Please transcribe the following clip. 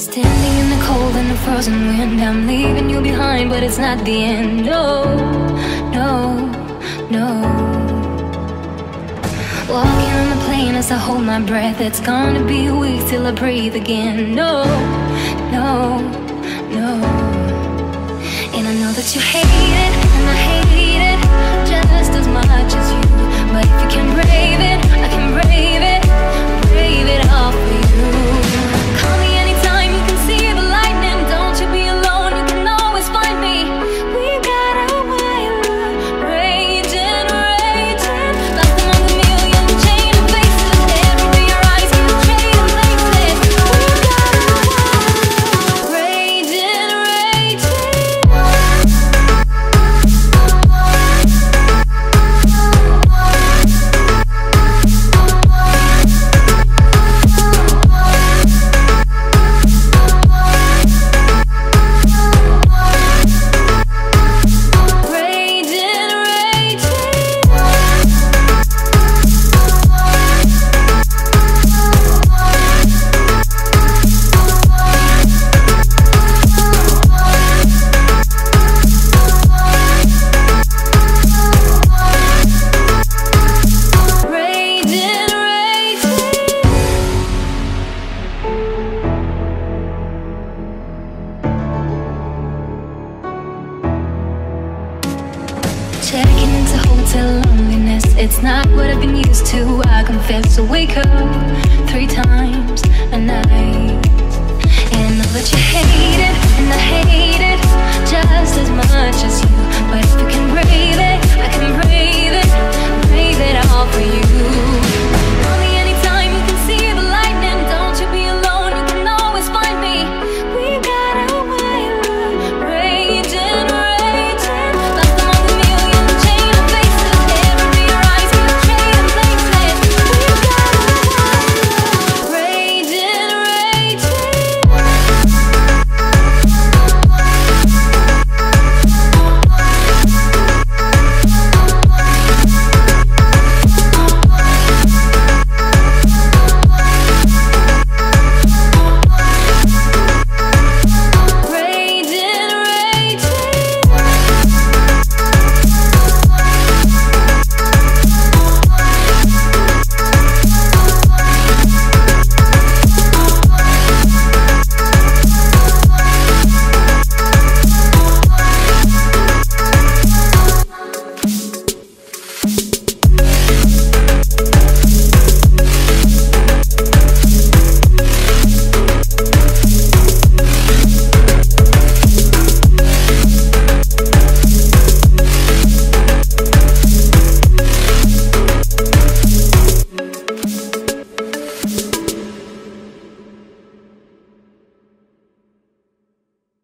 Standing in the cold and the frozen wind, I'm leaving you behind, but it's not the end. No, no, no. Walking on the plane as I hold my breath, it's gonna be a week till I breathe again. No, no, no. And I know that you hate it, and I hate it just as much as you. But if you can brave it, I can brave it all for you. Call me anytime you can see the lightning. Don't you be alone, you can always find me. We've got a wild raging, raging, lost among a million chain of faces. Every your eyes can trade in places. We've got a wild raging, raging. Checking into hotel loneliness, it's not what I've been used to, I confess. So wake up 3 times a night, and I know that you hate it, and I hate it just as much as you. But if